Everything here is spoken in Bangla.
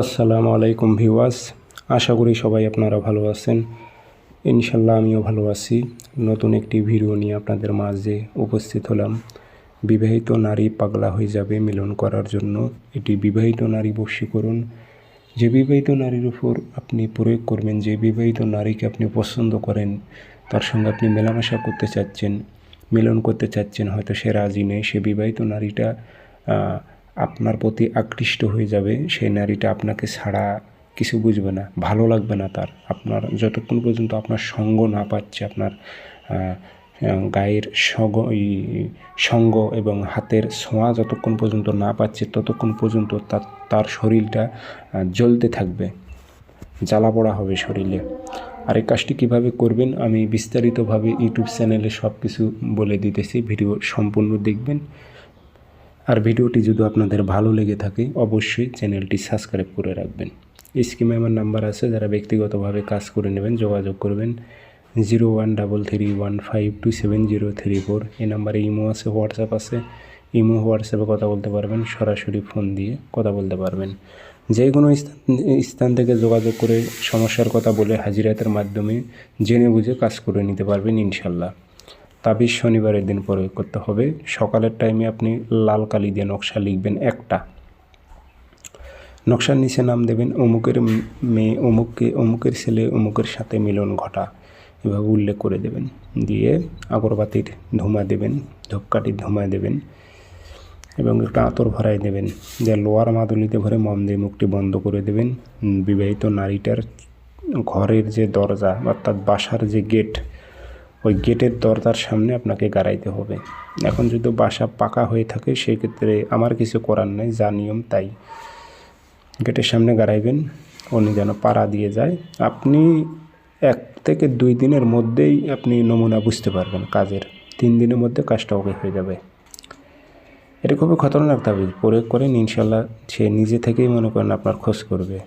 আসসালামু আলাইকুম ভিউয়ার্স, আশা করি সবাই আপনারা ভালো আছেন। ইনশাল্লাহ আমিও ভালো আছি। নতুন একটি ভিডিও নিয়ে আপনাদের মাঝে উপস্থিত হলাম। বিবাহিত নারী পাগলা হয়ে যাবে মিলন করার জন্য। এটি বিবাহিত নারী বশীকরণ। যে বিবাহিত নারীর উপর আপনি প্রয়োগ করবেন, যে বিবাহিত নারীকে আপনি পছন্দ করেন, তার সঙ্গে আপনি মেলামেশা করতে চাচ্ছেন, মিলন করতে চাচ্ছেন, হয়তো সে রাজি নেই, সে বিবাহিত নারীটা আপনার প্রতি আকৃষ্ট হয়ে যাবে। সেই নারীটা আপনাকে ছাড়া কিছু বুঝবে না, ভালো লাগবে না তার। আপনার যতক্ষণ পর্যন্ত আপনার সঙ্গ না পাচ্ছে, আপনার গায়ের সঙ্গ এবং হাতের ছোঁয়া যতক্ষণ পর্যন্ত না পাচ্ছে, ততক্ষণ পর্যন্ত তার শরীরটা জ্বলতে থাকবে, জ্বালা পোড়া হবে শরীরে। আর এই কাজটি কীভাবে করবেন আমি বিস্তারিতভাবে ইউটিউব চ্যানেলে সব কিছু বলে দিতেছি, ভিডিও সম্পূর্ণ দেখবেন। আর ভিডিওটি যদি আপনাদের ভালো লেগে থাকে অবশ্যই চ্যানেলটি সাবস্ক্রাইব করে রাখবেন। স্ক্রিনে আমার নাম্বার আছে, যারা ব্যক্তিগতভাবে কাজ করে নেবেন যোগাযোগ করবেন 013315270034। এই নাম্বারে ইমো আছে, হোয়াটসঅ্যাপ আছে। ইমো হোয়াটসঅ্যাপে কথা বলতে পারবেন, সরাসরি ফোন দিয়ে কথা বলতে পারবেন। যে কোনো স্থান থেকে যোগাযোগ করে সমস্যার কথা বলে হাজিরাতের মাধ্যমে জেনে বুঝে কাজ করে নিতে পারবেন ইনশাল্লাহ। তাবিজ শনিবারের দিন প্রয়োগ করতে হবে। সকালের টাইমে আপনি লাল কালি দিয়ে নকশা লিখবেন একটা। নকশার নিচে নাম দেবেন অমুকের মেয়ে অমুককে, অমুকের ছেলে অমুকের সাথে মিলন ঘটা, এভাবে উল্লেখ করে দেবেন। দিয়ে আগরবাতির ধোঁয়া দেবেন, ধূপকাঠির ধোঁয়া দেবেন এবং একটা আতর ভরাই দেবেন। যে লোয়ার মাদুলিতে ভরে মম দিয়ে মুখটি বন্ধ করে দেবেন। বিবাহিত নারীটার ঘরের যে দরজা অর্থাৎ বাসার যে গেট, ওই গেটের দরজার সামনে আপনাকে গাড়াইতে হবে। এখন যদি বাসা পাকা হয়ে থাকে সেক্ষেত্রে আমার কিছু করার নেই, যা নিয়ম তাই। গেটের সামনে গাড়াইবেন, উনি যেন পাড়া দিয়ে যায়। আপনি 1 থেকে 2 দিনের মধ্যেই আপনি নমুনা বুঝতে পারবেন কাজের। 3 দিনের মধ্যে কাজটা ওকে হয়ে যাবে। এটা খুবই খতরনাক তাবিজ, প্রয়োগ করেন ইনশাল্লাহ সে নিজে থেকেই মনে করেন আপনার খোঁজ করবে।